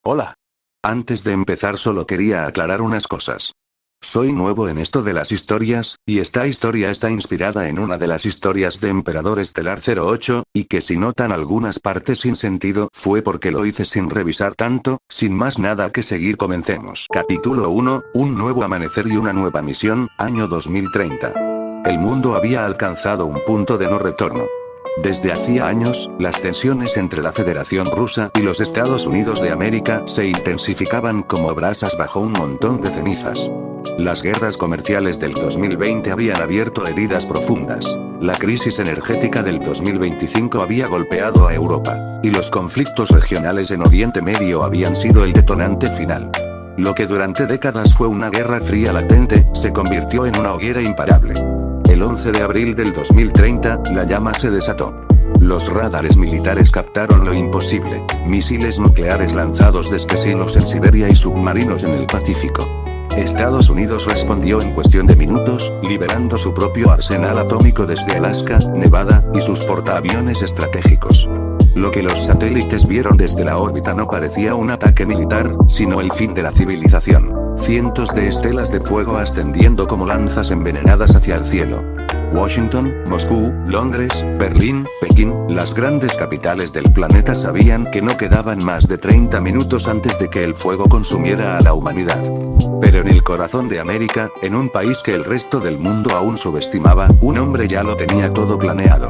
Hola. Antes de empezar solo quería aclarar unas cosas. Soy nuevo en esto de las historias, y esta historia está inspirada en una de las historias de Emperador Estelar 08, y que si notan algunas partes sin sentido fue porque lo hice sin revisar tanto. Sin más nada que seguir, comencemos. Capítulo 1, un nuevo amanecer y una nueva misión, año 2030. El mundo había alcanzado un punto de no retorno. Desde hacía años, las tensiones entre la Federación Rusa y los Estados Unidos de América se intensificaban como brasas bajo un montón de cenizas. Las guerras comerciales del 2020 habían abierto heridas profundas. La crisis energética del 2025 había golpeado a Europa, y los conflictos regionales en Oriente Medio habían sido el detonante final. Lo que durante décadas fue una guerra fría latente, se convirtió en una hoguera imparable. El 11 de abril del 2030, la llama se desató. Los radares militares captaron lo imposible: misiles nucleares lanzados desde silos en Siberia y submarinos en el Pacífico. Estados Unidos respondió en cuestión de minutos, liberando su propio arsenal atómico desde Alaska, Nevada, y sus portaaviones estratégicos. Lo que los satélites vieron desde la órbita no parecía un ataque militar, sino el fin de la civilización. Cientos de estelas de fuego ascendiendo como lanzas envenenadas hacia el cielo. Washington, Moscú, Londres, Berlín, Pekín, las grandes capitales del planeta sabían que no quedaban más de 30 minutos antes de que el fuego consumiera a la humanidad. Pero en el corazón de América, en un país que el resto del mundo aún subestimaba, un hombre ya lo tenía todo planeado.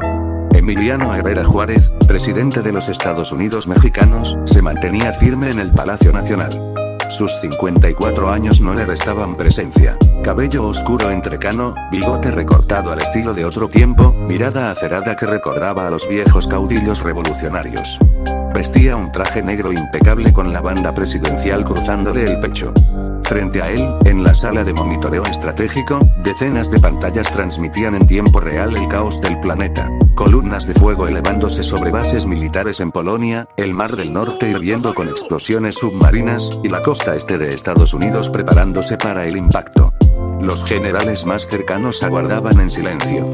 Emiliano Herrera Juárez, presidente de los Estados Unidos mexicanos, se mantenía firme en el Palacio Nacional. Sus 54 años no le restaban presencia. Cabello oscuro entrecano, bigote recortado al estilo de otro tiempo, mirada acerada que recordaba a los viejos caudillos revolucionarios. Vestía un traje negro impecable con la banda presidencial cruzándole el pecho. Frente a él, en la sala de monitoreo estratégico, decenas de pantallas transmitían en tiempo real el caos del planeta. Columnas de fuego elevándose sobre bases militares en Polonia, el Mar del Norte hirviendo con explosiones submarinas, y la costa este de Estados Unidos preparándose para el impacto. Los generales más cercanos aguardaban en silencio.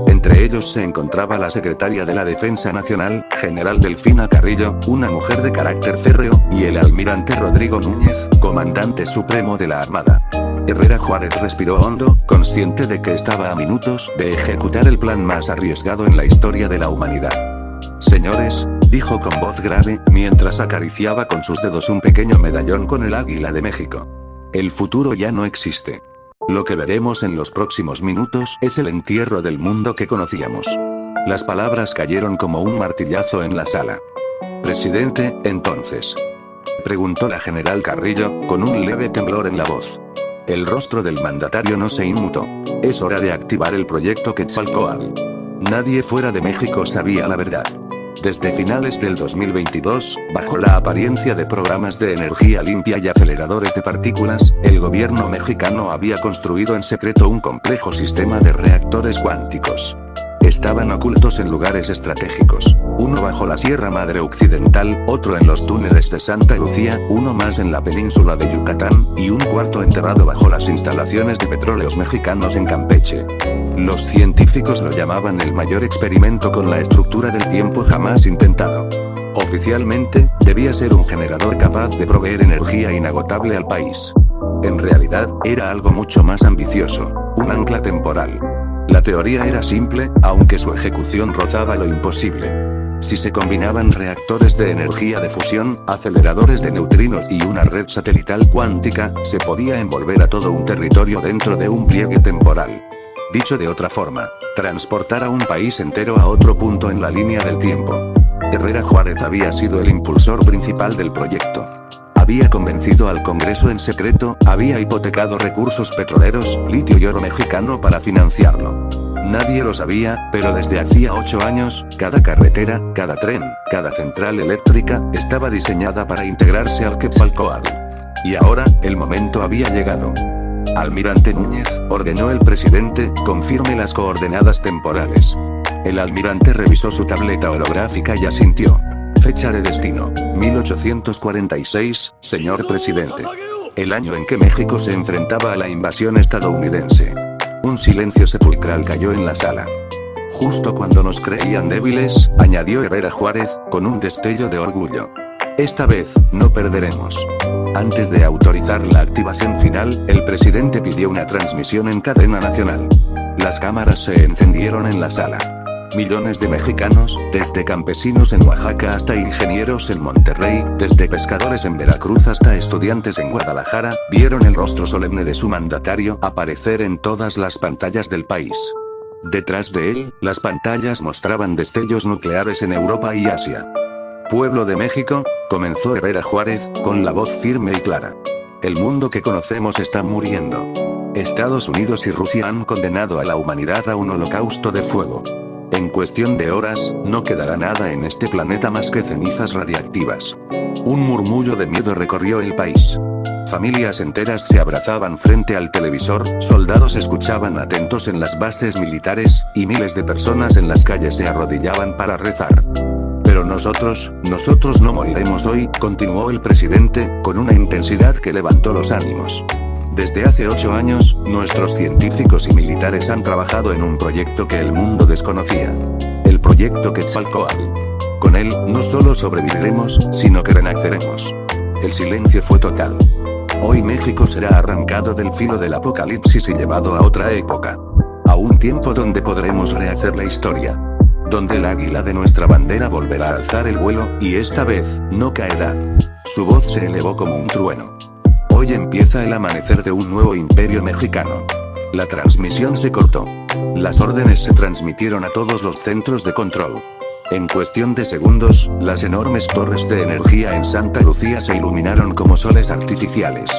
Entre ellos se encontraba la secretaria de la Defensa Nacional, general Delfina Carrillo, una mujer de carácter férreo, y el almirante Rodrigo Núñez, comandante supremo de la Armada. Herrera Juárez respiró hondo, consciente de que estaba a minutos de ejecutar el plan más arriesgado en la historia de la humanidad. Señores, dijo con voz grave, mientras acariciaba con sus dedos un pequeño medallón con el águila de México. El futuro ya no existe. Lo que veremos en los próximos minutos es el entierro del mundo que conocíamos. Las palabras cayeron como un martillazo en la sala. Presidente, entonces, preguntó la general Carrillo, con un leve temblor en la voz. El rostro del mandatario no se inmutó. Es hora de activar el proyecto Quetzalcóatl. Nadie fuera de México sabía la verdad. Desde finales del 2022, bajo la apariencia de programas de energía limpia y aceleradores de partículas, el gobierno mexicano había construido en secreto un complejo sistema de reactores cuánticos. Estaban ocultos en lugares estratégicos. Uno bajo la Sierra Madre Occidental, otro en los túneles de Santa Lucía, uno más en la península de Yucatán, y un cuarto enterrado bajo las instalaciones de petróleos mexicanos en Campeche. Los científicos lo llamaban el mayor experimento con la estructura del tiempo jamás intentado. Oficialmente, debía ser un generador capaz de proveer energía inagotable al país. En realidad, era algo mucho más ambicioso, un ancla temporal. La teoría era simple, aunque su ejecución rozaba lo imposible. Si se combinaban reactores de energía de fusión, aceleradores de neutrinos y una red satelital cuántica, se podía envolver a todo un territorio dentro de un pliegue temporal. Dicho de otra forma, transportar a un país entero a otro punto en la línea del tiempo. Herrera Juárez había sido el impulsor principal del proyecto. Había convencido al Congreso en secreto, había hipotecado recursos petroleros, litio y oro mexicano para financiarlo. Nadie lo sabía, pero desde hacía 8 años, cada carretera, cada tren, cada central eléctrica, estaba diseñada para integrarse al Quetzalcóatl. Y ahora, el momento había llegado. Almirante Núñez, ordenó el presidente, confirme las coordenadas temporales. El almirante revisó su tableta holográfica y asintió. Fecha de destino, 1846, señor presidente. El año en que México se enfrentaba a la invasión estadounidense. Un silencio sepulcral cayó en la sala. Justo cuando nos creían débiles, añadió Herrera Juárez, con un destello de orgullo. Esta vez, no perderemos. Antes de autorizar la activación final, el presidente pidió una transmisión en cadena nacional. Las cámaras se encendieron en la sala. Millones de mexicanos, desde campesinos en Oaxaca hasta ingenieros en Monterrey, desde pescadores en Veracruz hasta estudiantes en Guadalajara, vieron el rostro solemne de su mandatario aparecer en todas las pantallas del país. Detrás de él, las pantallas mostraban destellos nucleares en Europa y Asia. Pueblo de México, comenzó Herrera Juárez, con la voz firme y clara. El mundo que conocemos está muriendo. Estados Unidos y Rusia han condenado a la humanidad a un holocausto de fuego. En cuestión de horas, no quedará nada en este planeta más que cenizas radiactivas. Un murmullo de miedo recorrió el país. Familias enteras se abrazaban frente al televisor, soldados escuchaban atentos en las bases militares, y miles de personas en las calles se arrodillaban para rezar. Pero nosotros no moriremos hoy, continuó el presidente, con una intensidad que levantó los ánimos. Desde hace 8 años, nuestros científicos y militares han trabajado en un proyecto que el mundo desconocía. El proyecto Quetzalcóatl. Con él, no solo sobreviviremos, sino que renaceremos. El silencio fue total. Hoy México será arrancado del filo del apocalipsis y llevado a otra época. A un tiempo donde podremos rehacer la historia. Donde el águila de nuestra bandera volverá a alzar el vuelo, y esta vez, no caerá. Su voz se elevó como un trueno. Hoy empieza el amanecer de un nuevo imperio mexicano. La transmisión se cortó. Las órdenes se transmitieron a todos los centros de control. En cuestión de segundos, las enormes torres de energía en Santa Lucía se iluminaron como soles artificiales.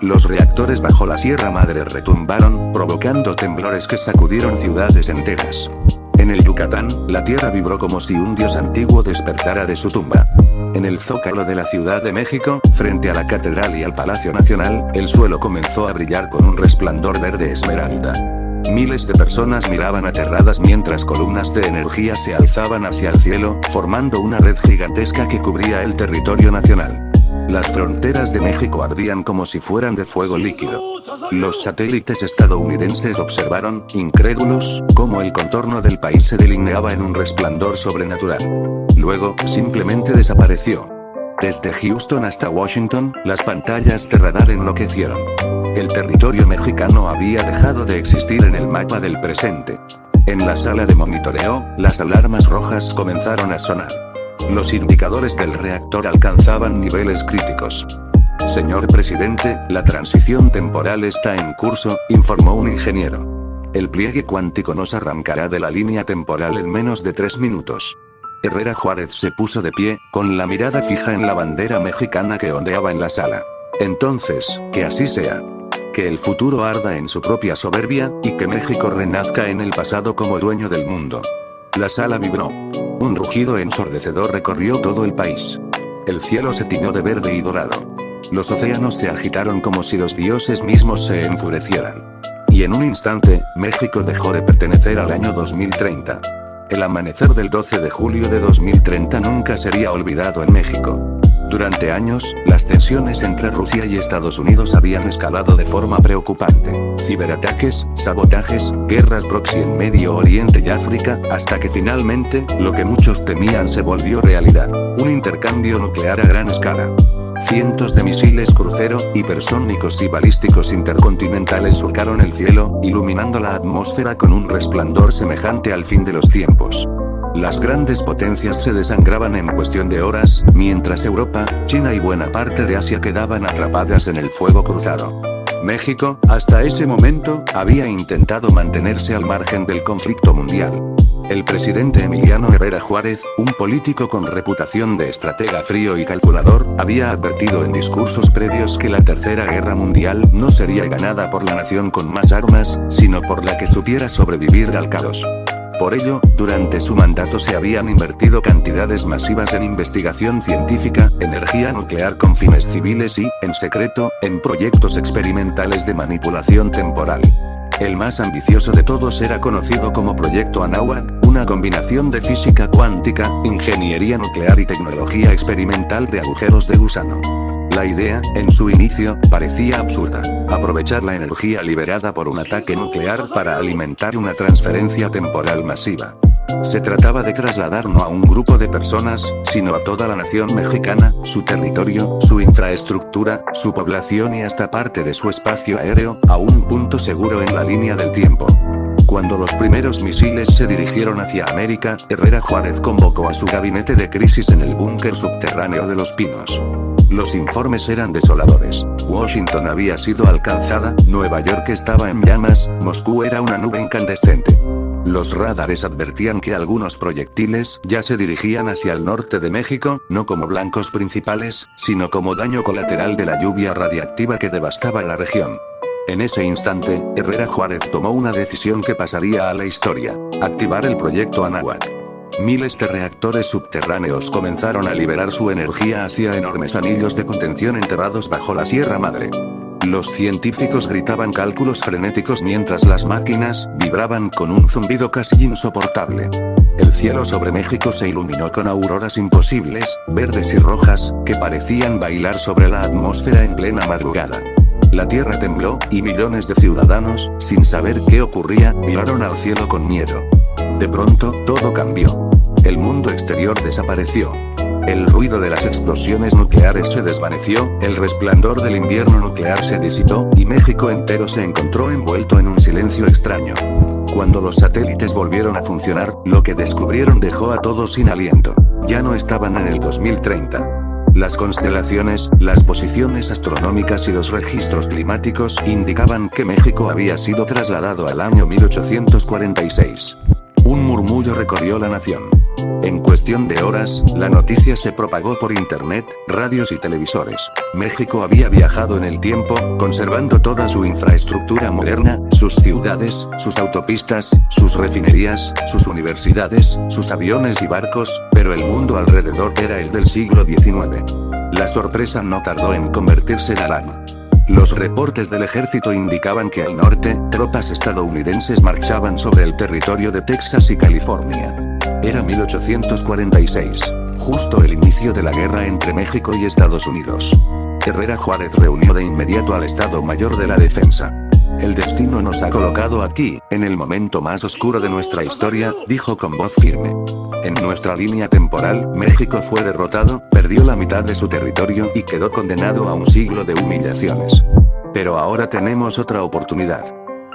Los reactores bajo la Sierra Madre retumbaron, provocando temblores que sacudieron ciudades enteras. En el Yucatán, la tierra vibró como si un dios antiguo despertara de su tumba. En el Zócalo de la Ciudad de México, frente a la Catedral y al Palacio Nacional, el suelo comenzó a brillar con un resplandor verde esmeralda. Miles de personas miraban aterradas mientras columnas de energía se alzaban hacia el cielo, formando una red gigantesca que cubría el territorio nacional. Las fronteras de México ardían como si fueran de fuego líquido. Los satélites estadounidenses observaron, incrédulos, cómo el contorno del país se delineaba en un resplandor sobrenatural. Luego, simplemente desapareció. Desde Houston hasta Washington, las pantallas de radar enloquecieron. El territorio mexicano había dejado de existir en el mapa del presente. En la sala de monitoreo, las alarmas rojas comenzaron a sonar. Los indicadores del reactor alcanzaban niveles críticos. Señor presidente, la transición temporal está en curso, informó un ingeniero. El pliegue cuántico nos arrancará de la línea temporal en menos de 3 minutos. Herrera Juárez se puso de pie, con la mirada fija en la bandera mexicana que ondeaba en la sala. Entonces, que así sea. Que el futuro arda en su propia soberbia, y que México renazca en el pasado como dueño del mundo. La sala vibró. Un rugido ensordecedor recorrió todo el país. El cielo se tiñó de verde y dorado. Los océanos se agitaron como si los dioses mismos se enfurecieran. Y en un instante, México dejó de pertenecer al año 2030. El amanecer del 12 de julio de 2030 nunca sería olvidado en México. Durante años, las tensiones entre Rusia y Estados Unidos habían escalado de forma preocupante. Ciberataques, sabotajes, guerras proxy en Medio Oriente y África, hasta que finalmente, lo que muchos temían se volvió realidad. Un intercambio nuclear a gran escala. Cientos de misiles crucero, hipersónicos y balísticos intercontinentales surcaron el cielo, iluminando la atmósfera con un resplandor semejante al fin de los tiempos. Las grandes potencias se desangraban en cuestión de horas, mientras Europa, China y buena parte de Asia quedaban atrapadas en el fuego cruzado. México, hasta ese momento, había intentado mantenerse al margen del conflicto mundial. El presidente Emiliano Herrera Juárez, un político con reputación de estratega frío y calculador, había advertido en discursos previos que la Tercera Guerra Mundial no sería ganada por la nación con más armas, sino por la que supiera sobrevivir al caos. Por ello, durante su mandato se habían invertido cantidades masivas en investigación científica, energía nuclear con fines civiles y, en secreto, en proyectos experimentales de manipulación temporal. El más ambicioso de todos era conocido como Proyecto Anáhuac, una combinación de física cuántica, ingeniería nuclear y tecnología experimental de agujeros de gusano. La idea, en su inicio, parecía absurda: aprovechar la energía liberada por un ataque nuclear para alimentar una transferencia temporal masiva. Se trataba de trasladar no a un grupo de personas, sino a toda la nación mexicana, su territorio, su infraestructura, su población y hasta parte de su espacio aéreo, a un punto seguro en la línea del tiempo. Cuando los primeros misiles se dirigieron hacia América, Herrera Juárez convocó a su gabinete de crisis en el búnker subterráneo de Los Pinos. Los informes eran desoladores. Washington había sido alcanzada, Nueva York estaba en llamas, Moscú era una nube incandescente. Los radares advertían que algunos proyectiles ya se dirigían hacia el norte de México, no como blancos principales, sino como daño colateral de la lluvia radiactiva que devastaba la región. En ese instante, Herrera Juárez tomó una decisión que pasaría a la historia: activar el proyecto Anáhuac. Miles de reactores subterráneos comenzaron a liberar su energía hacia enormes anillos de contención enterrados bajo la Sierra Madre. Los científicos gritaban cálculos frenéticos mientras las máquinas vibraban con un zumbido casi insoportable. El cielo sobre México se iluminó con auroras imposibles, verdes y rojas, que parecían bailar sobre la atmósfera en plena madrugada. La tierra tembló, y millones de ciudadanos, sin saber qué ocurría, miraron al cielo con miedo. De pronto, todo cambió. El mundo exterior desapareció. El ruido de las explosiones nucleares se desvaneció, el resplandor del invierno nuclear se disipó, y México entero se encontró envuelto en un silencio extraño. Cuando los satélites volvieron a funcionar, lo que descubrieron dejó a todos sin aliento. Ya no estaban en el 2030. Las constelaciones, las posiciones astronómicas y los registros climáticos indicaban que México había sido trasladado al año 1846. Un murmullo recorrió la nación. En cuestión de horas, la noticia se propagó por internet, radios y televisores. México había viajado en el tiempo, conservando toda su infraestructura moderna, sus ciudades, sus autopistas, sus refinerías, sus universidades, sus aviones y barcos, pero el mundo alrededor era el del siglo XIX. La sorpresa no tardó en convertirse en alarma. Los reportes del ejército indicaban que al norte, tropas estadounidenses marchaban sobre el territorio de Texas y California. Era 1846, justo el inicio de la guerra entre México y Estados Unidos. Herrera Juárez reunió de inmediato al Estado Mayor de la Defensa. El destino nos ha colocado aquí, en el momento más oscuro de nuestra historia, dijo con voz firme. En nuestra línea temporal, México fue derrotado, perdió la mitad de su territorio y quedó condenado a un siglo de humillaciones. Pero ahora tenemos otra oportunidad.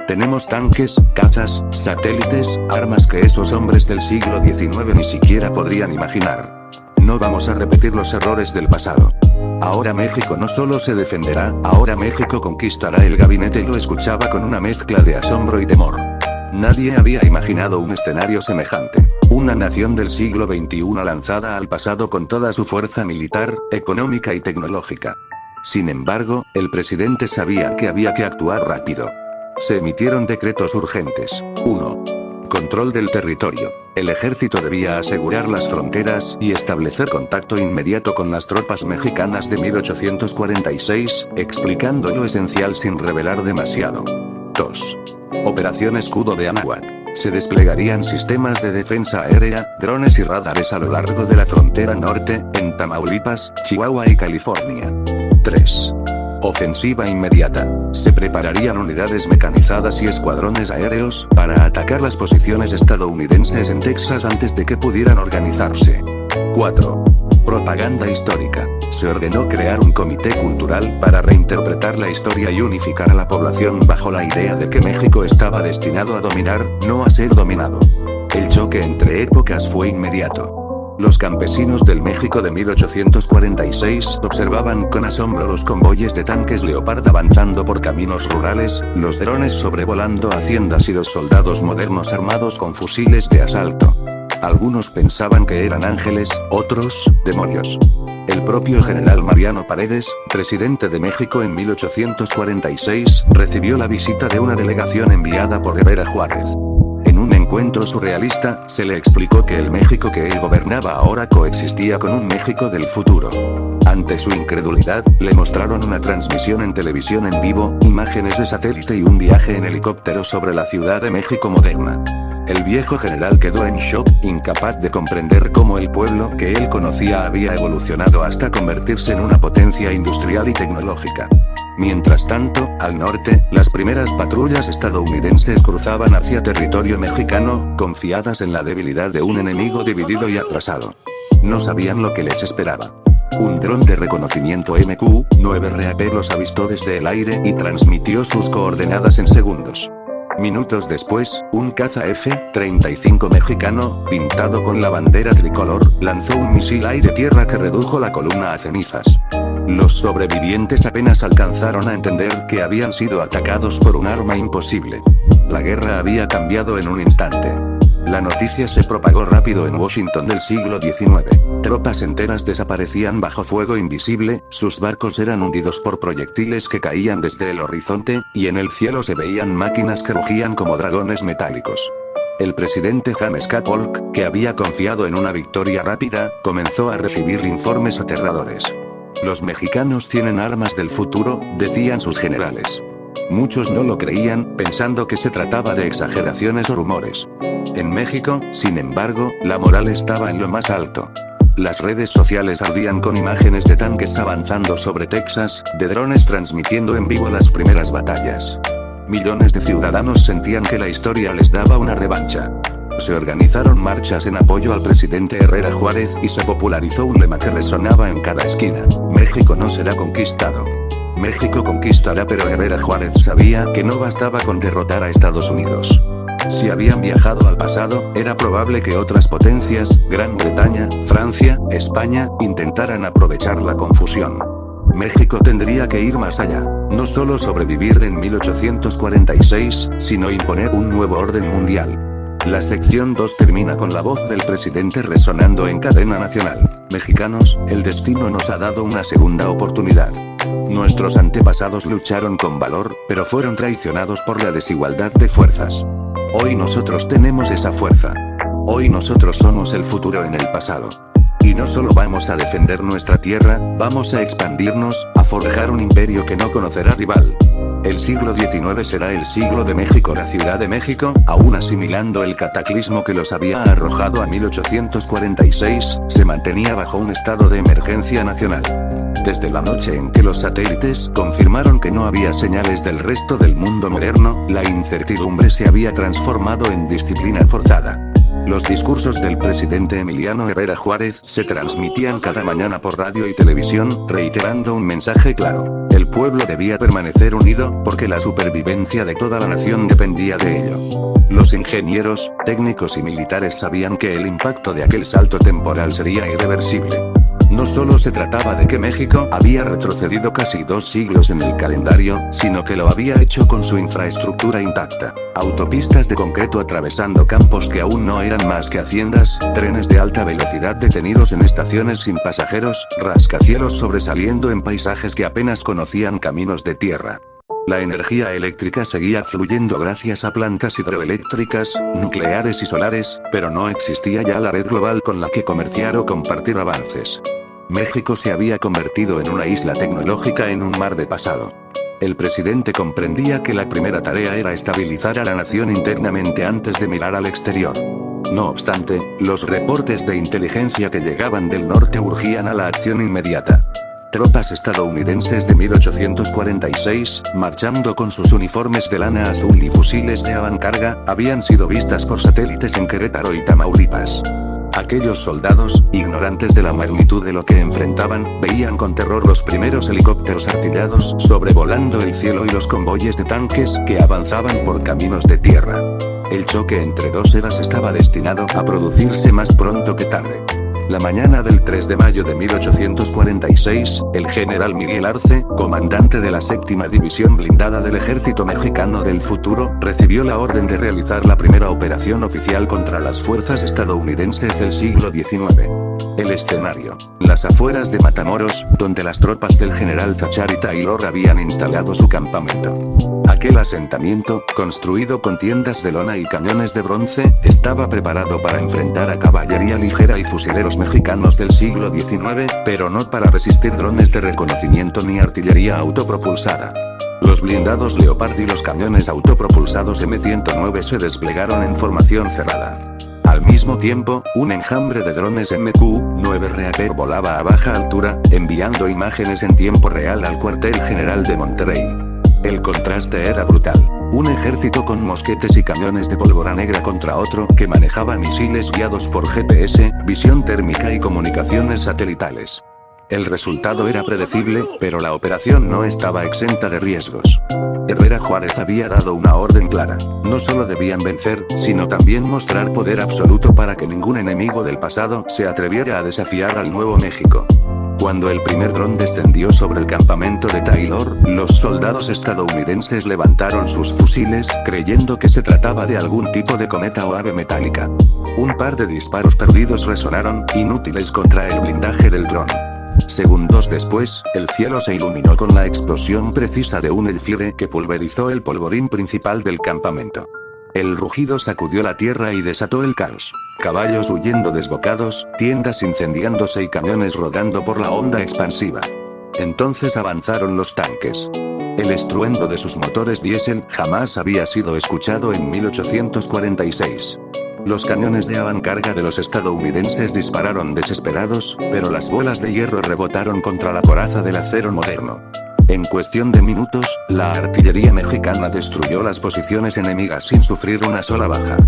Tenemos tanques, cazas, satélites, armas que esos hombres del siglo XIX ni siquiera podrían imaginar. No vamos a repetir los errores del pasado. Ahora México no solo se defenderá, ahora México conquistará. El gabinete lo escuchaba con una mezcla de asombro y temor. Nadie había imaginado un escenario semejante. Una nación del siglo XXI lanzada al pasado con toda su fuerza militar, económica y tecnológica. Sin embargo, el presidente sabía que había que actuar rápido. Se emitieron decretos urgentes. 1. Control del territorio. El ejército debía asegurar las fronteras y establecer contacto inmediato con las tropas mexicanas de 1846, explicando lo esencial sin revelar demasiado. 2. Operación Escudo de Anáhuac. Se desplegarían sistemas de defensa aérea, drones y radares a lo largo de la frontera norte, en Tamaulipas, Chihuahua y California. 3. Ofensiva inmediata. Se prepararían unidades mecanizadas y escuadrones aéreos para atacar las posiciones estadounidenses en Texas antes de que pudieran organizarse. 4. Propaganda histórica. Se ordenó crear un comité cultural para reinterpretar la historia y unificar a la población bajo la idea de que México estaba destinado a dominar, no a ser dominado. El choque entre épocas fue inmediato. Los campesinos del México de 1846 observaban con asombro los convoyes de tanques Leopard avanzando por caminos rurales, los drones sobrevolando haciendas y los soldados modernos armados con fusiles de asalto. Algunos pensaban que eran ángeles, otros, demonios. El propio general Mariano Paredes, presidente de México en 1846, recibió la visita de una delegación enviada por Herrera Juárez. En un encuentro surrealista, se le explicó que el México que él gobernaba ahora coexistía con un México del futuro. Ante su incredulidad, le mostraron una transmisión en televisión en vivo, imágenes de satélite y un viaje en helicóptero sobre la Ciudad de México moderna. El viejo general quedó en shock, incapaz de comprender cómo el pueblo que él conocía había evolucionado hasta convertirse en una potencia industrial y tecnológica. Mientras tanto, al norte, las primeras patrullas estadounidenses cruzaban hacia territorio mexicano, confiadas en la debilidad de un enemigo dividido y atrasado. No sabían lo que les esperaba. Un dron de reconocimiento MQ-9RAP los avistó desde el aire y transmitió sus coordenadas en segundos. Minutos después, un caza F-35 mexicano, pintado con la bandera tricolor, lanzó un misil aire-tierra que redujo la columna a cenizas. Los sobrevivientes apenas alcanzaron a entender que habían sido atacados por un arma imposible. La guerra había cambiado en un instante. La noticia se propagó rápido en Washington del siglo XIX. Tropas enteras desaparecían bajo fuego invisible, sus barcos eran hundidos por proyectiles que caían desde el horizonte, y en el cielo se veían máquinas que rugían como dragones metálicos. El presidente James K. Polk, que había confiado en una victoria rápida, comenzó a recibir informes aterradores. Los mexicanos tienen armas del futuro, decían sus generales. Muchos no lo creían, pensando que se trataba de exageraciones o rumores. En México, sin embargo, la moral estaba en lo más alto. Las redes sociales ardían con imágenes de tanques avanzando sobre Texas, de drones transmitiendo en vivo las primeras batallas. Millones de ciudadanos sentían que la historia les daba una revancha. Se organizaron marchas en apoyo al presidente Herrera Juárez y se popularizó un lema que resonaba en cada esquina: México no será conquistado. México conquistará, pero Herrera Juárez sabía que no bastaba con derrotar a Estados Unidos. Si habían viajado al pasado, era probable que otras potencias, Gran Bretaña, Francia, España, intentaran aprovechar la confusión. México tendría que ir más allá. No solo sobrevivir en 1846, sino imponer un nuevo orden mundial. La sección 2 termina con la voz del presidente resonando en cadena nacional. Mexicanos, el destino nos ha dado una segunda oportunidad. Nuestros antepasados lucharon con valor, pero fueron traicionados por la desigualdad de fuerzas. Hoy nosotros tenemos esa fuerza. Hoy nosotros somos el futuro en el pasado. Y no solo vamos a defender nuestra tierra, vamos a expandirnos, a forjar un imperio que no conocerá rival. El siglo XIX será el siglo de México. La Ciudad de México, aún asimilando el cataclismo que los había arrojado a 1846, se mantenía bajo un estado de emergencia nacional. Desde la noche en que los satélites confirmaron que no había señales del resto del mundo moderno, la incertidumbre se había transformado en disciplina forzada. Los discursos del presidente Emiliano Herrera Juárez se transmitían cada mañana por radio y televisión, reiterando un mensaje claro: el pueblo debía permanecer unido, porque la supervivencia de toda la nación dependía de ello. Los ingenieros, técnicos y militares sabían que el impacto de aquel salto temporal sería irreversible. No solo se trataba de que México había retrocedido casi 2 siglos en el calendario, sino que lo había hecho con su infraestructura intacta. Autopistas de concreto atravesando campos que aún no eran más que haciendas, trenes de alta velocidad detenidos en estaciones sin pasajeros, rascacielos sobresaliendo en paisajes que apenas conocían caminos de tierra. La energía eléctrica seguía fluyendo gracias a plantas hidroeléctricas, nucleares y solares, pero no existía ya la red global con la que comerciar o compartir avances. México se había convertido en una isla tecnológica en un mar de pasado. El presidente comprendía que la primera tarea era estabilizar a la nación internamente antes de mirar al exterior. No obstante, los reportes de inteligencia que llegaban del norte urgían a la acción inmediata. Tropas estadounidenses de 1846, marchando con sus uniformes de lana azul y fusiles de avancarga, habían sido vistas por satélites en Querétaro y Tamaulipas. Aquellos soldados, ignorantes de la magnitud de lo que enfrentaban, veían con terror los primeros helicópteros artillados sobrevolando el cielo y los convoyes de tanques que avanzaban por caminos de tierra. El choque entre dos eras estaba destinado a producirse más pronto que tarde. La mañana del 3 de mayo de 1846, el general Miguel Arce, comandante de la 7ª División Blindada del Ejército Mexicano del Futuro, recibió la orden de realizar la primera operación oficial contra las fuerzas estadounidenses del siglo XIX. El escenario: las afueras de Matamoros, donde las tropas del general Zachary Taylor habían instalado su campamento. Aquel asentamiento, construido con tiendas de lona y cañones de bronce, estaba preparado para enfrentar a caballería ligera y fusileros mexicanos del siglo XIX, pero no para resistir drones de reconocimiento ni artillería autopropulsada. Los blindados Leopard y los cañones autopropulsados M109 se desplegaron en formación cerrada. Al mismo tiempo, un enjambre de drones MQ-9 Reaper volaba a baja altura, enviando imágenes en tiempo real al cuartel general de Monterrey. El contraste era brutal. Un ejército con mosquetes y cañones de pólvora negra contra otro que manejaba misiles guiados por GPS, visión térmica y comunicaciones satelitales. El resultado era predecible, pero la operación no estaba exenta de riesgos. Herrera Juárez había dado una orden clara. No solo debían vencer, sino también mostrar poder absoluto para que ningún enemigo del pasado se atreviera a desafiar al Nuevo México. Cuando el primer dron descendió sobre el campamento de Taylor, los soldados estadounidenses levantaron sus fusiles, creyendo que se trataba de algún tipo de cometa o ave metálica. Un par de disparos perdidos resonaron, inútiles contra el blindaje del dron. Segundos después, el cielo se iluminó con la explosión precisa de un elfire que pulverizó el polvorín principal del campamento. El rugido sacudió la tierra y desató el caos. Caballos huyendo desbocados, tiendas incendiándose y camiones rodando por la onda expansiva. Entonces avanzaron los tanques. El estruendo de sus motores diésel jamás había sido escuchado en 1846. Los cañones de avancarga de los estadounidenses dispararon desesperados, pero las bolas de hierro rebotaron contra la coraza del acero moderno. En cuestión de minutos, la artillería mexicana destruyó las posiciones enemigas sin sufrir una sola baja.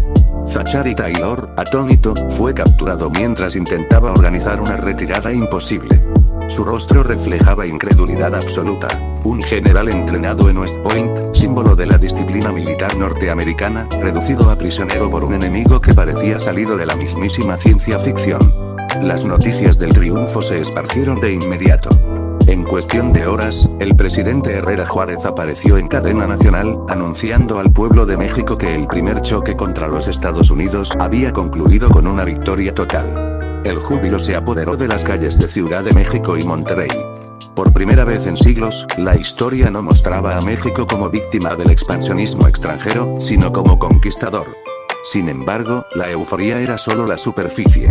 Zachary Taylor, atónito, fue capturado mientras intentaba organizar una retirada imposible. Su rostro reflejaba incredulidad absoluta. Un general entrenado en West Point, símbolo de la disciplina militar norteamericana, reducido a prisionero por un enemigo que parecía salido de la mismísima ciencia ficción. Las noticias del triunfo se esparcieron de inmediato. En cuestión de horas, el presidente Herrera Juárez apareció en cadena nacional, anunciando al pueblo de México que el primer choque contra los Estados Unidos había concluido con una victoria total. El júbilo se apoderó de las calles de Ciudad de México y Monterrey. Por primera vez en siglos, la historia no mostraba a México como víctima del expansionismo extranjero, sino como conquistador. Sin embargo, la euforía era solo la superficie.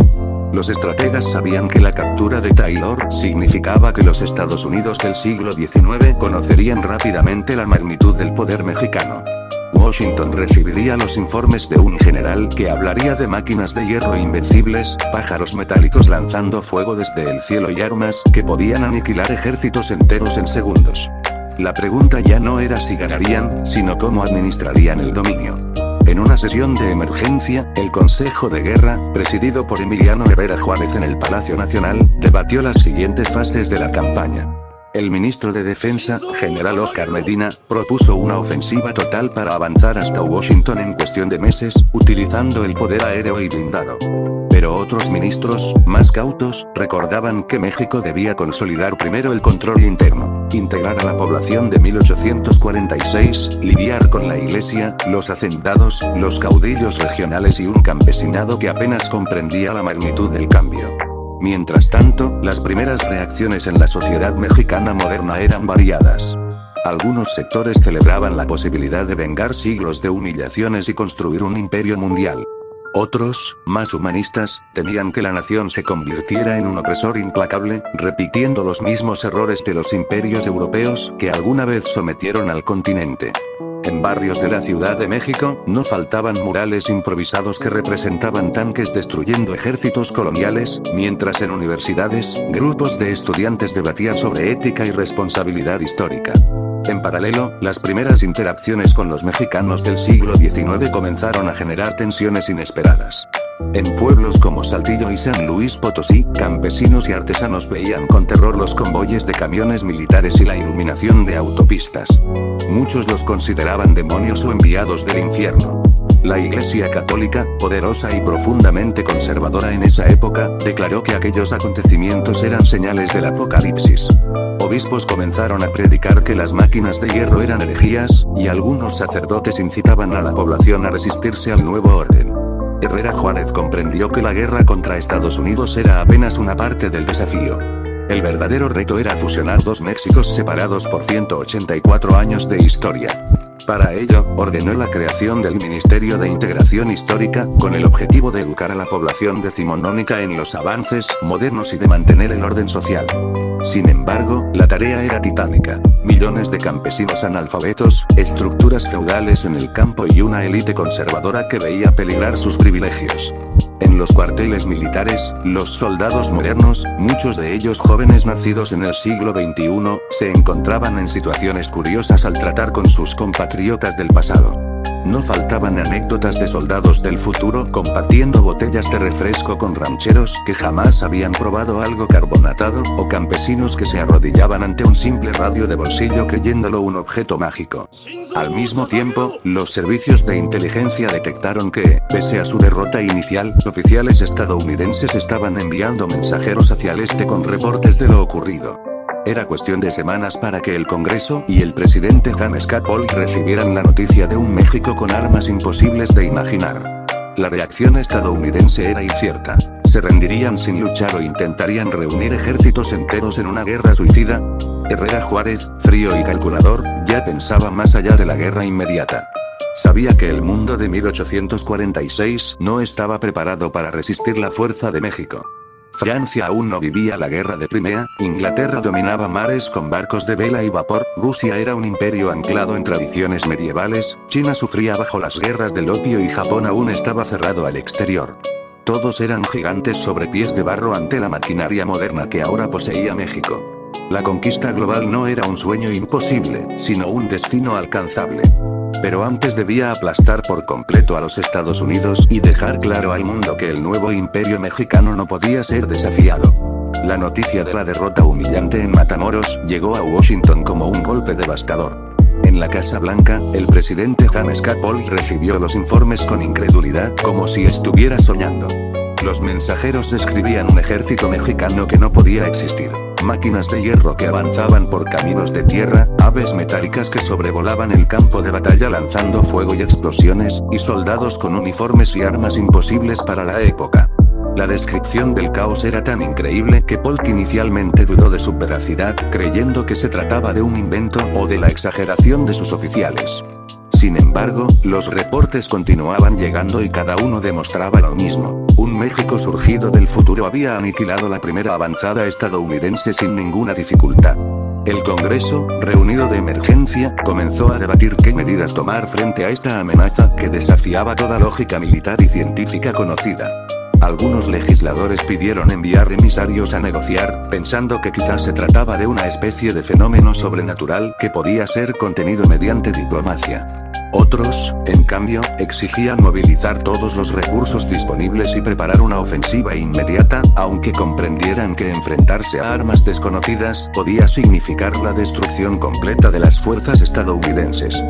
Los estrategas sabían que la captura de Taylor significaba que los Estados Unidos del siglo XIX conocerían rápidamente la magnitud del poder mexicano. Washington recibiría los informes de un general que hablaría de máquinas de hierro invencibles, pájaros metálicos lanzando fuego desde el cielo y armas que podían aniquilar ejércitos enteros en segundos. La pregunta ya no era si ganarían, sino cómo administrarían el dominio. En una sesión de emergencia, el Consejo de Guerra, presidido por Emiliano Herrera Juárez en el Palacio Nacional, debatió las siguientes fases de la campaña. El ministro de Defensa, general Oscar Medina, propuso una ofensiva total para avanzar hasta Washington en cuestión de meses, utilizando el poder aéreo y blindado. Pero otros ministros, más cautos, recordaban que México debía consolidar primero el control interno, integrar a la población de 1846, lidiar con la iglesia, los hacendados, los caudillos regionales y un campesinado que apenas comprendía la magnitud del cambio. Mientras tanto, las primeras reacciones en la sociedad mexicana moderna eran variadas. Algunos sectores celebraban la posibilidad de vengar siglos de humillaciones y construir un imperio mundial. Otros, más humanistas, temían que la nación se convirtiera en un opresor implacable, repitiendo los mismos errores de los imperios europeos que alguna vez sometieron al continente. En barrios de la Ciudad de México, no faltaban murales improvisados que representaban tanques destruyendo ejércitos coloniales, mientras en universidades, grupos de estudiantes debatían sobre ética y responsabilidad histórica. En paralelo, las primeras interacciones con los mexicanos del siglo XIX comenzaron a generar tensiones inesperadas. En pueblos como Saltillo y San Luis Potosí, campesinos y artesanos veían con terror los convoyes de camiones militares y la iluminación de autopistas. Muchos los consideraban demonios o enviados del infierno. La Iglesia Católica, poderosa y profundamente conservadora en esa época, declaró que aquellos acontecimientos eran señales del apocalipsis. Obispos comenzaron a predicar que las máquinas de hierro eran herejías, y algunos sacerdotes incitaban a la población a resistirse al nuevo orden. Herrera Juárez comprendió que la guerra contra Estados Unidos era apenas una parte del desafío. El verdadero reto era fusionar dos Méxicos separados por 184 años de historia. Para ello, ordenó la creación del Ministerio de Integración Histórica, con el objetivo de educar a la población decimonónica en los avances modernos y de mantener el orden social. Sin embargo, la tarea era titánica. Millones de campesinos analfabetos, estructuras feudales en el campo y una élite conservadora que veía peligrar sus privilegios. los cuarteles militares, los soldados modernos, muchos de ellos jóvenes nacidos en el siglo XXI, se encontraban en situaciones curiosas al tratar con sus compatriotas del pasado. No faltaban anécdotas de soldados del futuro compartiendo botellas de refresco con rancheros que jamás habían probado algo carbonatado, o campesinos que se arrodillaban ante un simple radio de bolsillo creyéndolo un objeto mágico. Al mismo tiempo, los servicios de inteligencia detectaron que, pese a su derrota inicial, oficiales estadounidenses estaban enviando mensajeros hacia el este con reportes de lo ocurrido. Era cuestión de semanas para que el Congreso y el presidente James K. Polk recibieran la noticia de un México con armas imposibles de imaginar. La reacción estadounidense era incierta. ¿Se rendirían sin luchar o intentarían reunir ejércitos enteros en una guerra suicida? Herrera Juárez, frío y calculador, ya pensaba más allá de la guerra inmediata. Sabía que el mundo de 1846 no estaba preparado para resistir la fuerza de México. Francia aún no vivía la guerra de Crimea, Inglaterra dominaba mares con barcos de vela y vapor, Rusia era un imperio anclado en tradiciones medievales, China sufría bajo las guerras del opio y Japón aún estaba cerrado al exterior. Todos eran gigantes sobre pies de barro ante la maquinaria moderna que ahora poseía México. La conquista global no era un sueño imposible, sino un destino alcanzable. Pero antes debía aplastar por completo a los Estados Unidos y dejar claro al mundo que el nuevo imperio mexicano no podía ser desafiado. La noticia de la derrota humillante en Matamoros llegó a Washington como un golpe devastador. En la Casa Blanca, el presidente James K. Polk recibió los informes con incredulidad, como si estuviera soñando. Los mensajeros describían un ejército mexicano que no podía existir. Máquinas de hierro que avanzaban por caminos de tierra, aves metálicas que sobrevolaban el campo de batalla lanzando fuego y explosiones, y soldados con uniformes y armas imposibles para la época. La descripción del caos era tan increíble que Polk inicialmente dudó de su veracidad, creyendo que se trataba de un invento o de la exageración de sus oficiales. Sin embargo, los reportes continuaban llegando y cada uno demostraba lo mismo. Un México surgido del futuro había aniquilado la primera avanzada estadounidense sin ninguna dificultad. El Congreso, reunido de emergencia, comenzó a debatir qué medidas tomar frente a esta amenaza que desafiaba toda lógica militar y científica conocida. Algunos legisladores pidieron enviar emisarios a negociar, pensando que quizás se trataba de una especie de fenómeno sobrenatural que podía ser contenido mediante diplomacia. Otros, en cambio, exigían movilizar todos los recursos disponibles y preparar una ofensiva inmediata, aunque comprendieran que enfrentarse a armas desconocidas podía significar la destrucción completa de las fuerzas estadounidenses.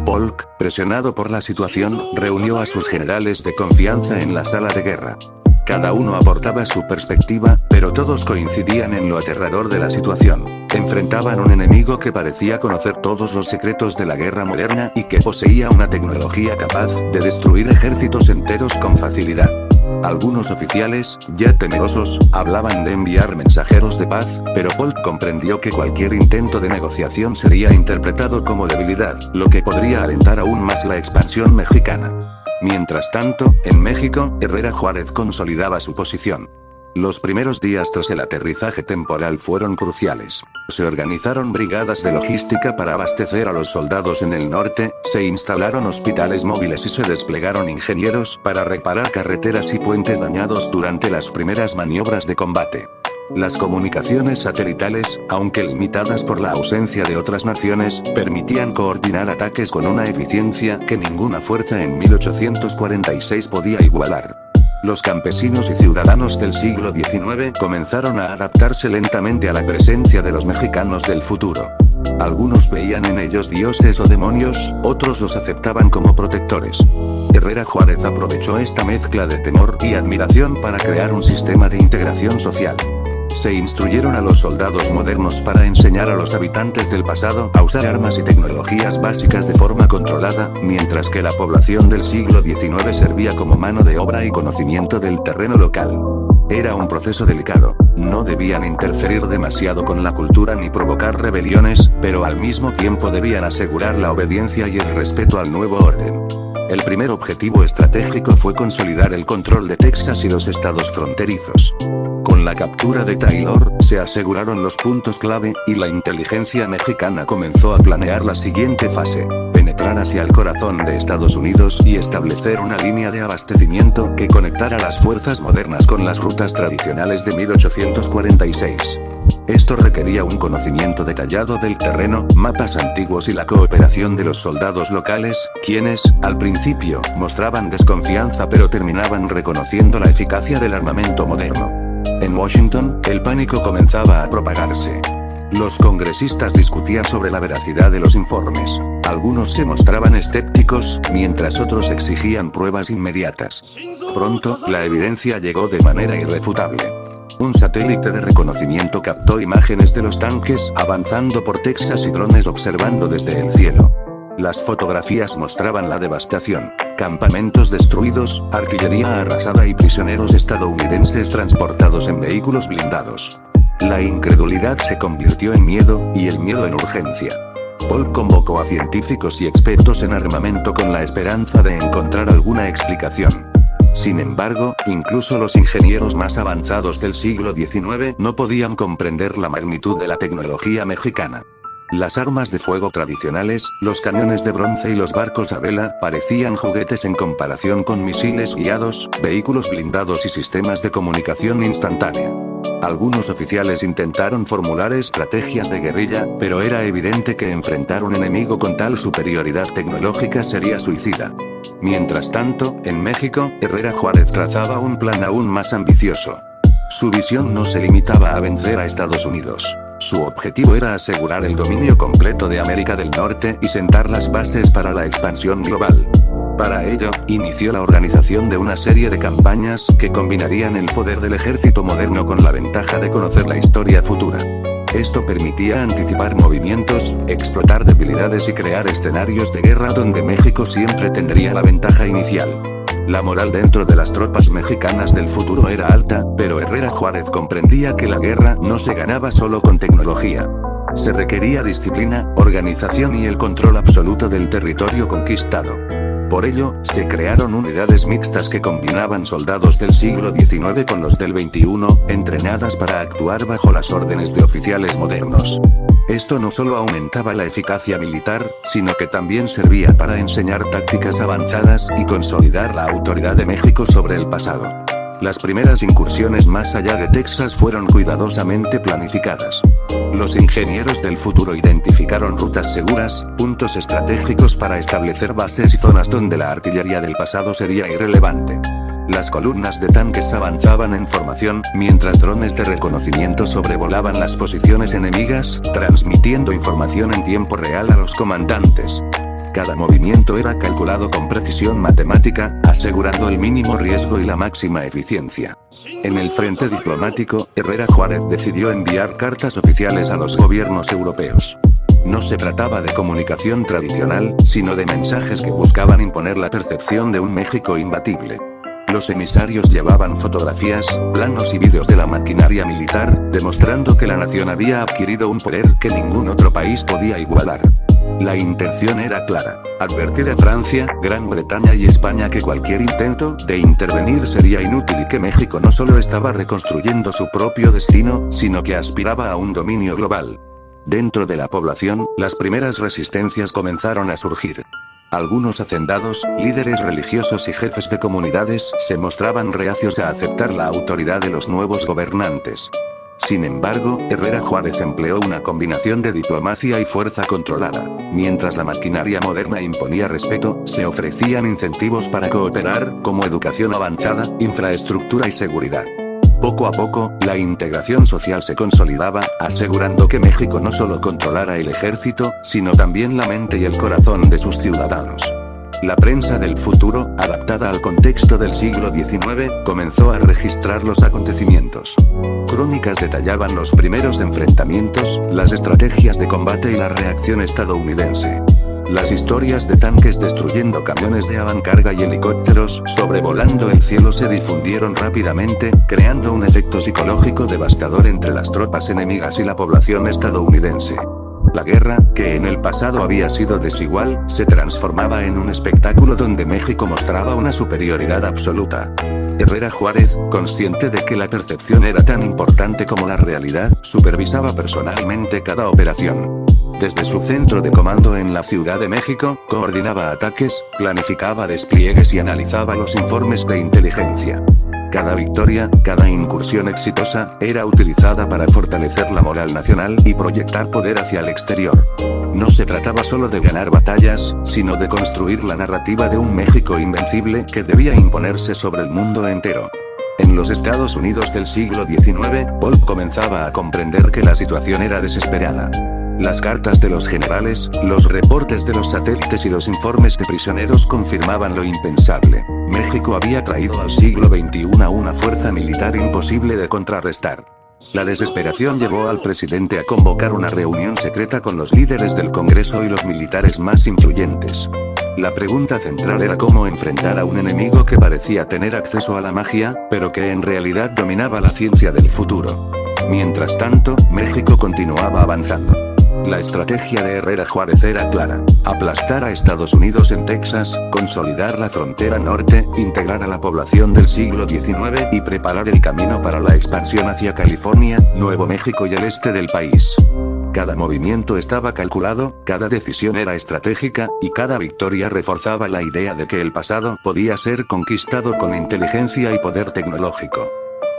Polk, presionado por la situación, reunió a sus generales de confianza en la sala de guerra. Cada uno aportaba su perspectiva, pero todos coincidían en lo aterrador de la situación. Enfrentaban un enemigo que parecía conocer todos los secretos de la guerra moderna y que poseía una tecnología capaz de destruir ejércitos enteros con facilidad. Algunos oficiales, ya temerosos, hablaban de enviar mensajeros de paz, pero Polk comprendió que cualquier intento de negociación sería interpretado como debilidad, lo que podría alentar aún más la expansión mexicana. Mientras tanto, en México, Herrera Juárez consolidaba su posición. Los primeros días tras el aterrizaje temporal fueron cruciales. Se organizaron brigadas de logística para abastecer a los soldados en el norte, se instalaron hospitales móviles y se desplegaron ingenieros para reparar carreteras y puentes dañados durante las primeras maniobras de combate. Las comunicaciones satelitales, aunque limitadas por la ausencia de otras naciones, permitían coordinar ataques con una eficiencia que ninguna fuerza en 1846 podía igualar. Los campesinos y ciudadanos del siglo XIX comenzaron a adaptarse lentamente a la presencia de los mexicanos del futuro. Algunos veían en ellos dioses o demonios, otros los aceptaban como protectores. Herrera Juárez aprovechó esta mezcla de temor y admiración para crear un sistema de integración social. Se instruyeron a los soldados modernos para enseñar a los habitantes del pasado a usar armas y tecnologías básicas de forma controlada, mientras que la población del siglo XIX servía como mano de obra y conocimiento del terreno local. Era un proceso delicado. No debían interferir demasiado con la cultura ni provocar rebeliones, pero al mismo tiempo debían asegurar la obediencia y el respeto al nuevo orden. El primer objetivo estratégico fue consolidar el control de Texas y los estados fronterizos. Con la captura de Taylor, se aseguraron los puntos clave, y la inteligencia mexicana comenzó a planear la siguiente fase: penetrar penetrar hacia el corazón de Estados Unidos y establecer una línea de abastecimiento que conectara las fuerzas modernas con las rutas tradicionales de 1846. Esto requería un conocimiento detallado del terreno, mapas antiguos y la cooperación de los soldados locales, quienes, al principio, mostraban desconfianza pero terminaban reconociendo la eficacia del armamento moderno. En Washington, el pánico comenzaba a propagarse. Los congresistas discutían sobre la veracidad de los informes. Algunos se mostraban escépticos, mientras otros exigían pruebas inmediatas. Pronto, la evidencia llegó de manera irrefutable. Un satélite de reconocimiento captó imágenes de los tanques avanzando por Texas y drones observando desde el cielo. Las fotografías mostraban la devastación. Campamentos destruidos, artillería arrasada y prisioneros estadounidenses transportados en vehículos blindados. La incredulidad se convirtió en miedo, y el miedo en urgencia. Polk convocó a científicos y expertos en armamento con la esperanza de encontrar alguna explicación. Sin embargo, incluso los ingenieros más avanzados del siglo XIX no podían comprender la magnitud de la tecnología mexicana. Las armas de fuego tradicionales, los cañones de bronce y los barcos a vela parecían juguetes en comparación con misiles guiados, vehículos blindados y sistemas de comunicación instantánea. Algunos oficiales intentaron formular estrategias de guerrilla, pero era evidente que enfrentar un enemigo con tal superioridad tecnológica sería suicida. Mientras tanto, en México, Herrera Juárez trazaba un plan aún más ambicioso. Su visión no se limitaba a vencer a Estados Unidos. Su objetivo era asegurar el dominio completo de América del Norte y sentar las bases para la expansión global. Para ello, inició la organización de una serie de campañas que combinarían el poder del ejército moderno con la ventaja de conocer la historia futura. Esto permitía anticipar movimientos, explotar debilidades y crear escenarios de guerra donde México siempre tendría la ventaja inicial. La moral dentro de las tropas mexicanas del futuro era alta, pero Herrera Juárez comprendía que la guerra no se ganaba solo con tecnología. Se requería disciplina, organización y el control absoluto del territorio conquistado. Por ello, se crearon unidades mixtas que combinaban soldados del siglo XIX con los del XXI, entrenadas para actuar bajo las órdenes de oficiales modernos. Esto no solo aumentaba la eficacia militar, sino que también servía para enseñar tácticas avanzadas y consolidar la autoridad de México sobre el pasado. Las primeras incursiones más allá de Texas fueron cuidadosamente planificadas. Los ingenieros del futuro identificaron rutas seguras, puntos estratégicos para establecer bases y zonas donde la artillería del pasado sería irrelevante. Las columnas de tanques avanzaban en formación, mientras drones de reconocimiento sobrevolaban las posiciones enemigas, transmitiendo información en tiempo real a los comandantes. Cada movimiento era calculado con precisión matemática, asegurando el mínimo riesgo y la máxima eficiencia. En el frente diplomático, Herrera Juárez decidió enviar cartas oficiales a los gobiernos europeos. No se trataba de comunicación tradicional, sino de mensajes que buscaban imponer la percepción de un México imbatible. Los emisarios llevaban fotografías, planos y vídeos de la maquinaria militar, demostrando que la nación había adquirido un poder que ningún otro país podía igualar. La intención era clara: advertir a Francia, Gran Bretaña y España que cualquier intento de intervenir sería inútil y que México no solo estaba reconstruyendo su propio destino, sino que aspiraba a un dominio global. Dentro de la población, las primeras resistencias comenzaron a surgir. Algunos hacendados, líderes religiosos y jefes de comunidades se mostraban reacios a aceptar la autoridad de los nuevos gobernantes. Sin embargo, Herrera Juárez empleó una combinación de diplomacia y fuerza controlada. Mientras la maquinaria moderna imponía respeto, se ofrecían incentivos para cooperar, como educación avanzada, infraestructura y seguridad. Poco a poco, la integración social se consolidaba, asegurando que México no solo controlara el ejército, sino también la mente y el corazón de sus ciudadanos. La prensa del futuro, adaptada al contexto del siglo XIX, comenzó a registrar los acontecimientos. Crónicas detallaban los primeros enfrentamientos, las estrategias de combate y la reacción estadounidense. Las historias de tanques destruyendo camiones de avancarga y helicópteros sobrevolando el cielo se difundieron rápidamente, creando un efecto psicológico devastador entre las tropas enemigas y la población estadounidense. La guerra, que en el pasado había sido desigual, se transformaba en un espectáculo donde México mostraba una superioridad absoluta. Herrera Juárez, consciente de que la percepción era tan importante como la realidad, supervisaba personalmente cada operación. Desde su centro de comando en la Ciudad de México, coordinaba ataques, planificaba despliegues y analizaba los informes de inteligencia. Cada victoria, cada incursión exitosa, era utilizada para fortalecer la moral nacional y proyectar poder hacia el exterior. No se trataba solo de ganar batallas, sino de construir la narrativa de un México invencible que debía imponerse sobre el mundo entero. En los Estados Unidos del siglo XIX, Polk comenzaba a comprender que la situación era desesperada. Las cartas de los generales, los reportes de los satélites y los informes de prisioneros confirmaban lo impensable. México había traído al siglo XXI una fuerza militar imposible de contrarrestar. La desesperación llevó al presidente a convocar una reunión secreta con los líderes del Congreso y los militares más influyentes. La pregunta central era cómo enfrentar a un enemigo que parecía tener acceso a la magia, pero que en realidad dominaba la ciencia del futuro. Mientras tanto, México continuaba avanzando. La estrategia de Herrera Juárez era clara: aplastar a Estados Unidos en Texas, consolidar la frontera norte, integrar a la población del siglo XIX y preparar el camino para la expansión hacia California, Nuevo México y el este del país. Cada movimiento estaba calculado, cada decisión era estratégica, y cada victoria reforzaba la idea de que el pasado podía ser conquistado con inteligencia y poder tecnológico.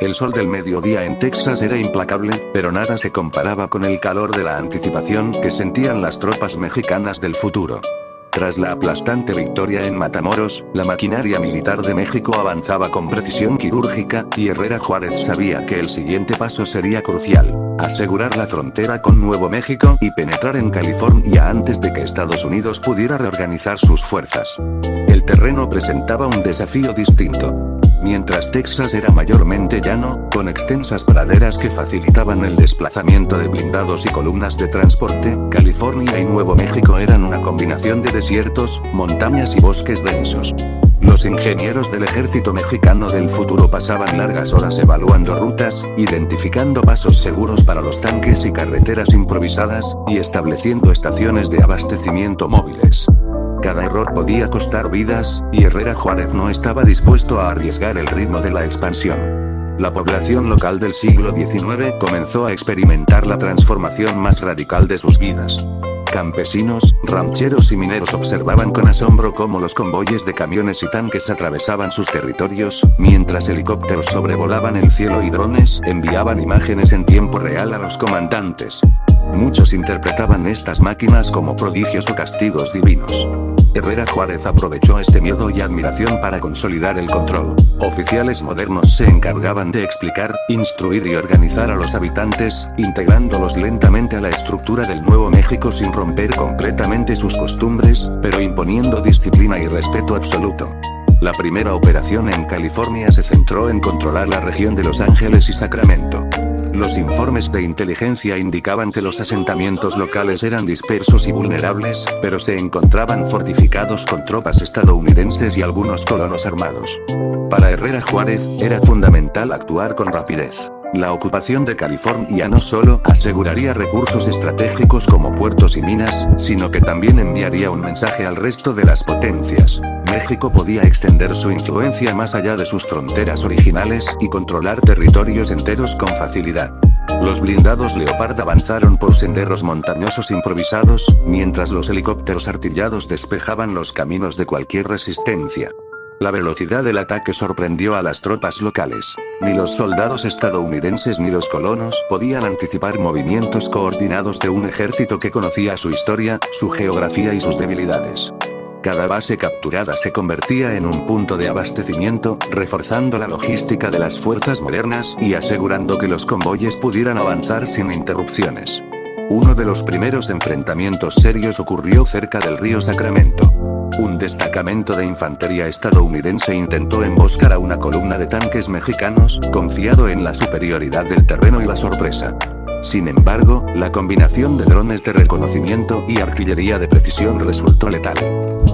El sol del mediodía en Texas era implacable, pero nada se comparaba con el calor de la anticipación que sentían las tropas mexicanas del futuro. Tras la aplastante victoria en Matamoros, la maquinaria militar de México avanzaba con precisión quirúrgica, y Herrera Juárez sabía que el siguiente paso sería crucial: asegurar la frontera con Nuevo México y penetrar en California antes de que Estados Unidos pudiera reorganizar sus fuerzas. El terreno presentaba un desafío distinto. Mientras Texas era mayormente llano, con extensas praderas que facilitaban el desplazamiento de blindados y columnas de transporte, California y Nuevo México eran una combinación de desiertos, montañas y bosques densos. Los ingenieros del ejército mexicano del futuro pasaban largas horas evaluando rutas, identificando pasos seguros para los tanques y carreteras improvisadas, y estableciendo estaciones de abastecimiento móviles. Cada error podía costar vidas, y Herrera Juárez no estaba dispuesto a arriesgar el ritmo de la expansión. La población local del siglo XIX comenzó a experimentar la transformación más radical de sus vidas. Campesinos, rancheros y mineros observaban con asombro cómo los convoyes de camiones y tanques atravesaban sus territorios, mientras helicópteros sobrevolaban el cielo y drones enviaban imágenes en tiempo real a los comandantes. Muchos interpretaban estas máquinas como prodigios o castigos divinos. Herrera Juárez aprovechó este miedo y admiración para consolidar el control. Oficiales modernos se encargaban de explicar, instruir y organizar a los habitantes, integrándolos lentamente a la estructura del Nuevo México sin romper completamente sus costumbres, pero imponiendo disciplina y respeto absoluto. La primera operación en California se centró en controlar la región de Los Ángeles y Sacramento. Los informes de inteligencia indicaban que los asentamientos locales eran dispersos y vulnerables, pero se encontraban fortificados con tropas estadounidenses y algunos colonos armados. Para Herrera Juárez, era fundamental actuar con rapidez. La ocupación de California no solo aseguraría recursos estratégicos como puertos y minas, sino que también enviaría un mensaje al resto de las potencias. México podía extender su influencia más allá de sus fronteras originales y controlar territorios enteros con facilidad. Los blindados Leopard avanzaron por senderos montañosos improvisados, mientras los helicópteros artillados despejaban los caminos de cualquier resistencia. La velocidad del ataque sorprendió a las tropas locales. Ni los soldados estadounidenses ni los colonos podían anticipar movimientos coordinados de un ejército que conocía su historia, su geografía y sus debilidades. Cada base capturada se convertía en un punto de abastecimiento, reforzando la logística de las fuerzas modernas y asegurando que los convoyes pudieran avanzar sin interrupciones. Uno de los primeros enfrentamientos serios ocurrió cerca del río Sacramento. Un destacamento de infantería estadounidense intentó emboscar a una columna de tanques mexicanos, confiado en la superioridad del terreno y la sorpresa. Sin embargo, la combinación de drones de reconocimiento y artillería de precisión resultó letal.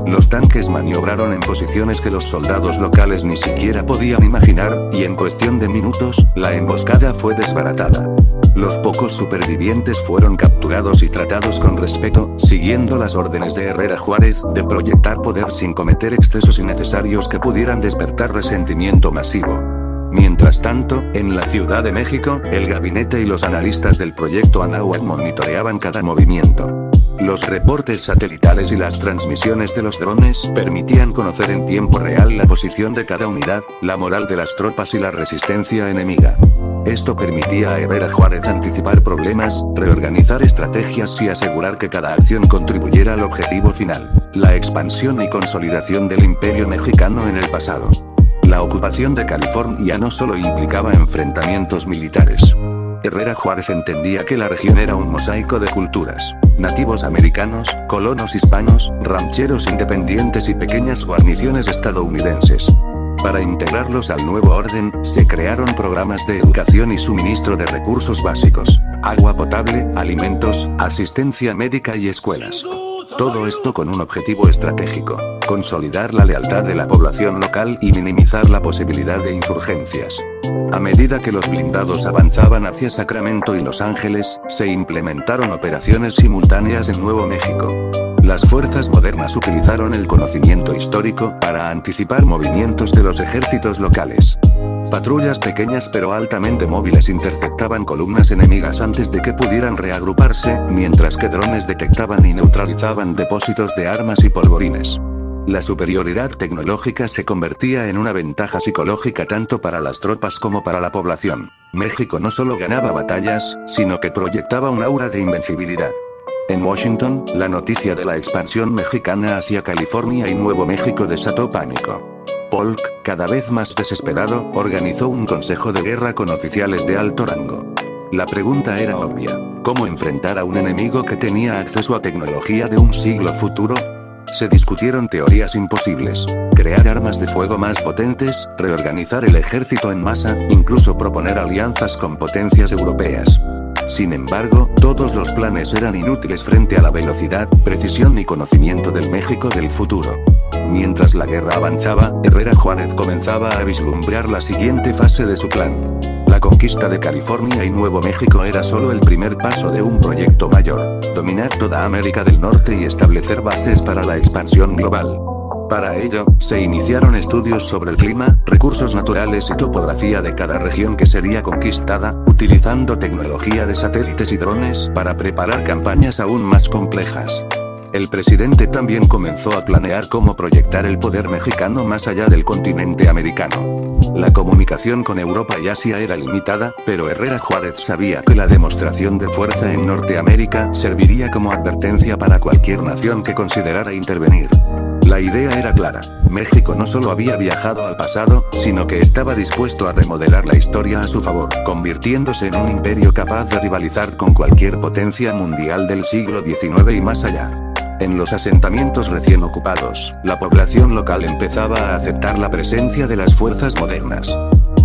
Los tanques maniobraron en posiciones que los soldados locales ni siquiera podían imaginar, y en cuestión de minutos, la emboscada fue desbaratada. Los pocos supervivientes fueron capturados y tratados con respeto, siguiendo las órdenes de Herrera Juárez, de proyectar poder sin cometer excesos innecesarios que pudieran despertar resentimiento masivo. Mientras tanto, en la Ciudad de México, el gabinete y los analistas del proyecto Anáhuac monitoreaban cada movimiento. Los reportes satelitales y las transmisiones de los drones permitían conocer en tiempo real la posición de cada unidad, la moral de las tropas y la resistencia enemiga. Esto permitía a Herrera Juárez anticipar problemas, reorganizar estrategias y asegurar que cada acción contribuyera al objetivo final, la expansión y consolidación del Imperio mexicano en el pasado. La ocupación de California no solo implicaba enfrentamientos militares. Herrera Juárez entendía que la región era un mosaico de culturas: nativos americanos, colonos hispanos, rancheros independientes y pequeñas guarniciones estadounidenses. Para integrarlos al nuevo orden, se crearon programas de educación y suministro de recursos básicos: agua potable, alimentos, asistencia médica y escuelas. Todo esto con un objetivo estratégico: consolidar la lealtad de la población local y minimizar la posibilidad de insurgencias. A medida que los blindados avanzaban hacia Sacramento y Los Ángeles, se implementaron operaciones simultáneas en Nuevo México. Las fuerzas modernas utilizaron el conocimiento histórico para anticipar movimientos de los ejércitos locales. Patrullas pequeñas pero altamente móviles interceptaban columnas enemigas antes de que pudieran reagruparse, mientras que drones detectaban y neutralizaban depósitos de armas y polvorines. La superioridad tecnológica se convertía en una ventaja psicológica tanto para las tropas como para la población. México no solo ganaba batallas, sino que proyectaba un aura de invencibilidad. En Washington, la noticia de la expansión mexicana hacia California y Nuevo México desató pánico. Polk, cada vez más desesperado, organizó un consejo de guerra con oficiales de alto rango. La pregunta era obvia: ¿cómo enfrentar a un enemigo que tenía acceso a tecnología de un siglo futuro? Se discutieron teorías imposibles: crear armas de fuego más potentes, reorganizar el ejército en masa, incluso proponer alianzas con potencias europeas. Sin embargo, todos los planes eran inútiles frente a la velocidad, precisión y conocimiento del México del futuro. Mientras la guerra avanzaba, Herrera Juárez comenzaba a vislumbrar la siguiente fase de su plan. La conquista de California y Nuevo México era solo el primer paso de un proyecto mayor: dominar toda América del Norte y establecer bases para la expansión global. Para ello, se iniciaron estudios sobre el clima, recursos naturales y topografía de cada región que sería conquistada, utilizando tecnología de satélites y drones para preparar campañas aún más complejas. El presidente también comenzó a planear cómo proyectar el poder mexicano más allá del continente americano. La comunicación con Europa y Asia era limitada, pero Herrera Juárez sabía que la demostración de fuerza en Norteamérica serviría como advertencia para cualquier nación que considerara intervenir. La idea era clara: México no solo había viajado al pasado, sino que estaba dispuesto a remodelar la historia a su favor, convirtiéndose en un imperio capaz de rivalizar con cualquier potencia mundial del siglo XIX y más allá. En los asentamientos recién ocupados, la población local empezaba a aceptar la presencia de las fuerzas modernas.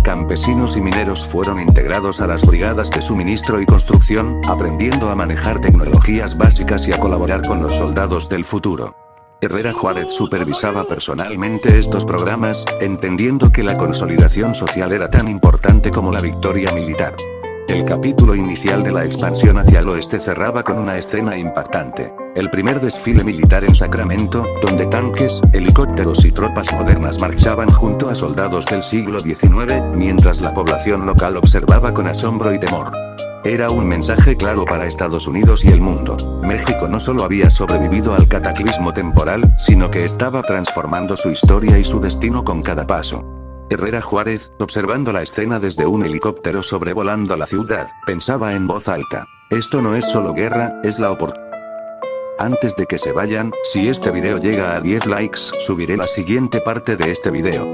Campesinos y mineros fueron integrados a las brigadas de suministro y construcción, aprendiendo a manejar tecnologías básicas y a colaborar con los soldados del futuro. Herrera Juárez supervisaba personalmente estos programas, entendiendo que la consolidación social era tan importante como la victoria militar. El capítulo inicial de la expansión hacia el oeste cerraba con una escena impactante: el primer desfile militar en Sacramento, donde tanques, helicópteros y tropas modernas marchaban junto a soldados del siglo XIX, mientras la población local observaba con asombro y temor. Era un mensaje claro para Estados Unidos y el mundo: México no solo había sobrevivido al cataclismo temporal, sino que estaba transformando su historia y su destino con cada paso. Herrera Juárez, observando la escena desde un helicóptero sobrevolando la ciudad, pensaba en voz alta: esto no es solo guerra, es la oportunidad. Antes de que se vayan, si este video llega a 10 likes, subiré la siguiente parte de este video.